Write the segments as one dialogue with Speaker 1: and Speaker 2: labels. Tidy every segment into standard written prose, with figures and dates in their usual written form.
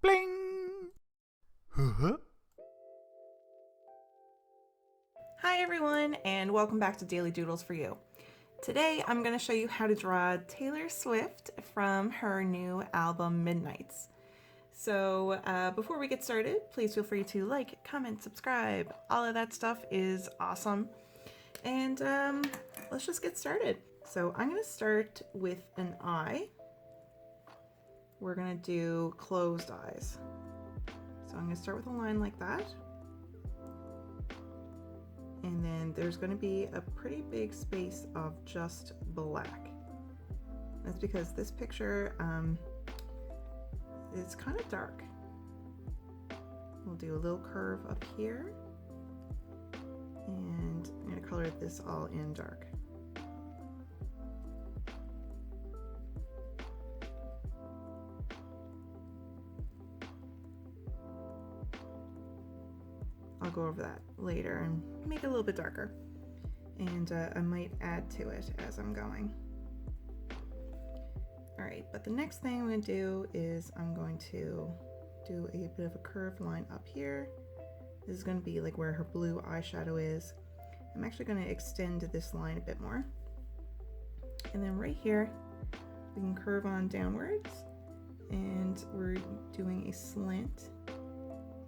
Speaker 1: Bling! Huh?
Speaker 2: Hi everyone, and welcome back to Daily Doodles for You. Today I'm going to show you how to draw Taylor Swift from her new album Midnights. So before we get started, please feel free to like, comment, subscribe. All of that stuff is awesome. And let's just get started. So I'm going to start with an eye. We're going to do closed eyes. So I'm going to start with a line like that. And then there's going to be a pretty big space of just black. That's because this picture is kind of dark. We'll do a little curve up here, and I'm going to color this all in dark. I'll go over that later and make it a little bit darker, and I might add to it as I'm going. Alright, but the next thing I'm going to do is I'm going to do a bit of a curved line up here. This is going to be like where her blue eyeshadow is. I'm actually going to extend this line a bit more. And then right here, we can curve on downwards, and we're doing a slant.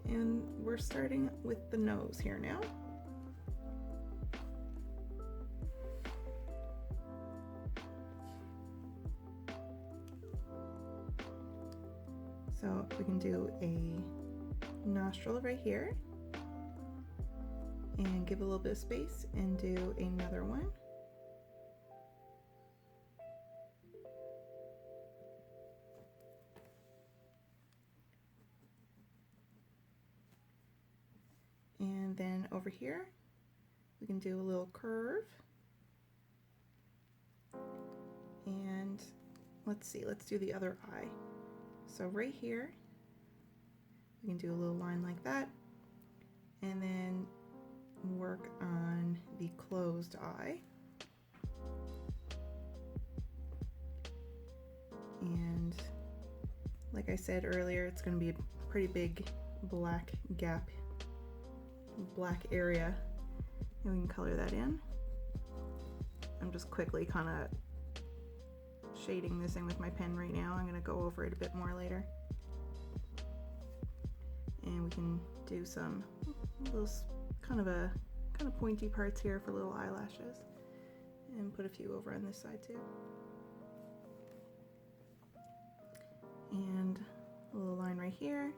Speaker 2: And we're starting with the nose here now. So we can do a nostril right here and give a little bit of space and do another one. And then over here, we can do a little curve. And let's see, let's do the other eye. So right here, we can do a little line like that, and then work on the closed eye. And like I said earlier, it's going to be a pretty big black gap, black area, and we can color that in. I'm just quickly kind of shading this in with my pen right now. I'm going to go over it a bit more later. And we can do some little kind of pointy parts here for little eyelashes, and put a few over on this side too. And a little line right here.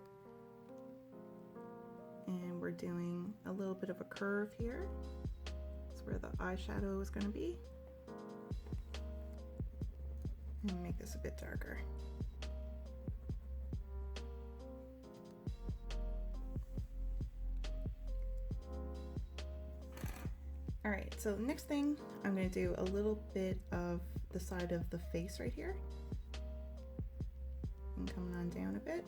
Speaker 2: And we're doing a little bit of a curve here. That's where the eyeshadow is going to be. And make this a bit darker. Alright, so the next thing, I'm going to do a little bit of the side of the face right here. And coming on down a bit.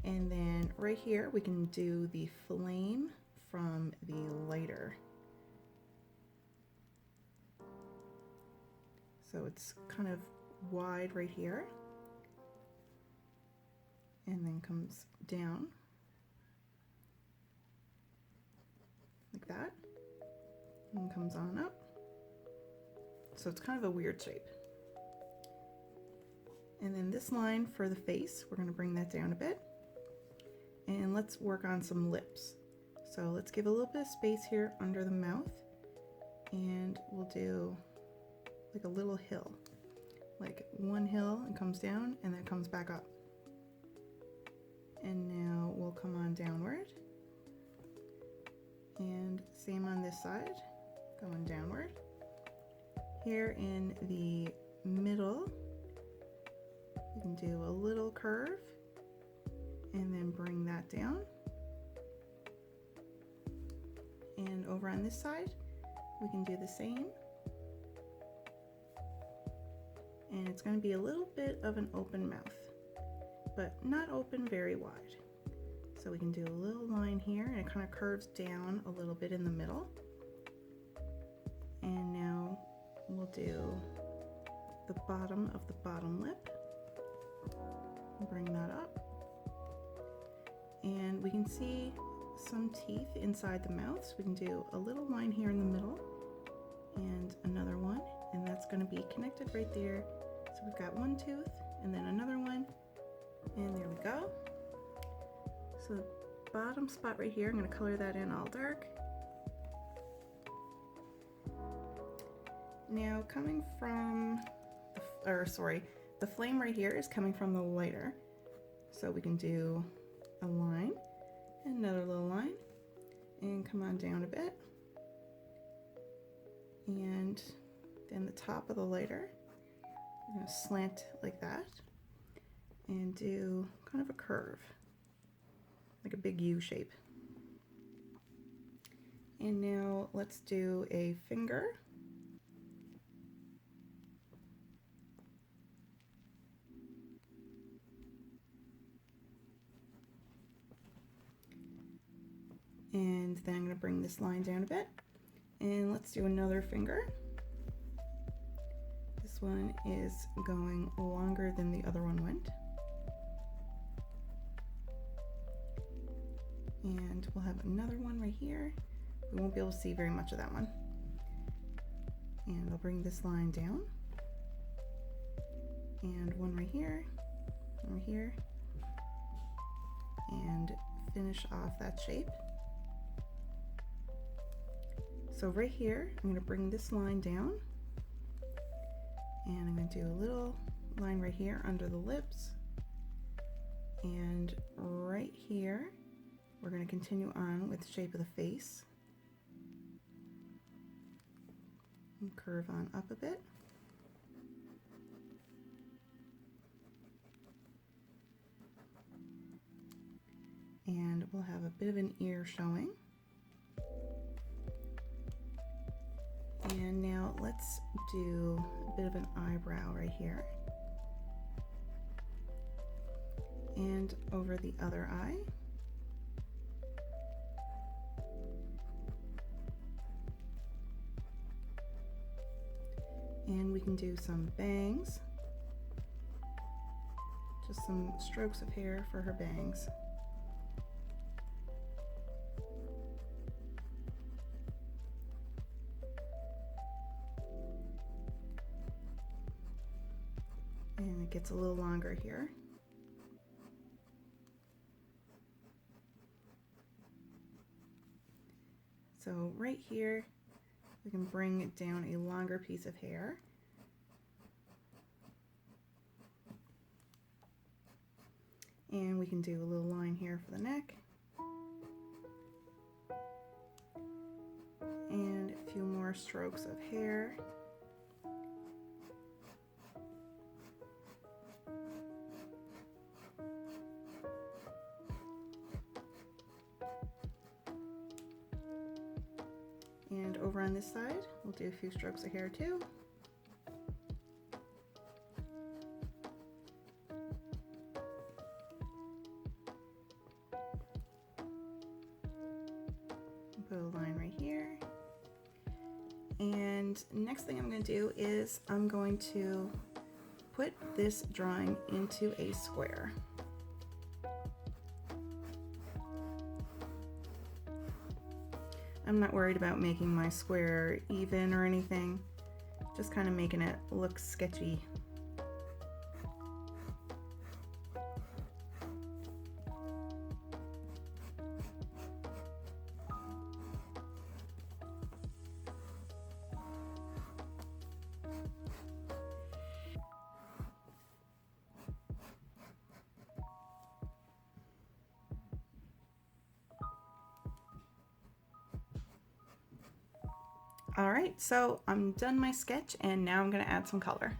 Speaker 2: And then right here, we can do the flame from the lighter. So it's kind of wide right here, and then comes down like that, and comes on up. So it's kind of a weird shape. And then this line for the face, we're going to bring that down a bit. And let's work on some lips. So let's give a little bit of space here under the mouth, and we'll do like a little hill, like one hill, and comes down and then comes back up. And now we'll come on downward, and same on this side, going downward. Here in the middle, we can do a little curve and then bring that down. And over on this side, we can do the same. And it's going to be a little bit of an open mouth, but not open very wide. So we can do a little line here, and it kind of curves down a little bit in the middle. And now we'll do the bottom of the bottom lip. Bring that up. And we can see some teeth inside the mouth. So we can do a little line here in the middle and another one. And that's going to be connected right there. So we've got one tooth and then another one. And there we go. So the bottom spot right here, I'm going to color that in all dark. Now coming from, the flame right here is coming from the lighter. So we can do a line, and another little line, and come on down a bit. And then the top of the lighter, we're going to slant like that and do kind of a curve, like a big U shape. And now let's do a finger. And then I'm going to bring this line down a bit. And let's do another finger. This one is going longer than the other one went. And we'll have another one right here. We won't be able to see very much of that one. And I'll bring this line down. And one right here, one right here. And finish off that shape. So right here, I'm going to bring this line down, and I'm going to do a little line right here under the lips, and right here, we're going to continue on with the shape of the face, and curve on up a bit. And we'll have a bit of an ear showing. And now let's do a bit of an eyebrow right here. And over the other eye. And we can do some bangs. Just some strokes of hair for her bangs. And it gets a little longer here. So right here, we can bring it down a longer piece of hair. And we can do a little line here for the neck. And a few more strokes of hair. And over on this side, we'll do a few strokes of hair too. Put a line right here. And next thing I'm going to do is I'm going to put this drawing into a square. I'm not worried about making my square even or anything, just kind of making it look sketchy. All right, so I'm done my sketch and now I'm going to add some color.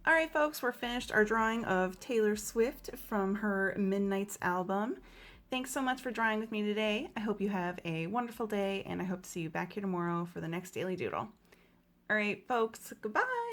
Speaker 2: All right, folks, we're finished our drawing of Taylor Swift from her Midnights album. Thanks so much for drawing with me today. I hope you have a wonderful day, and I hope to see you back here tomorrow for the next Daily Doodle. All right, folks, goodbye.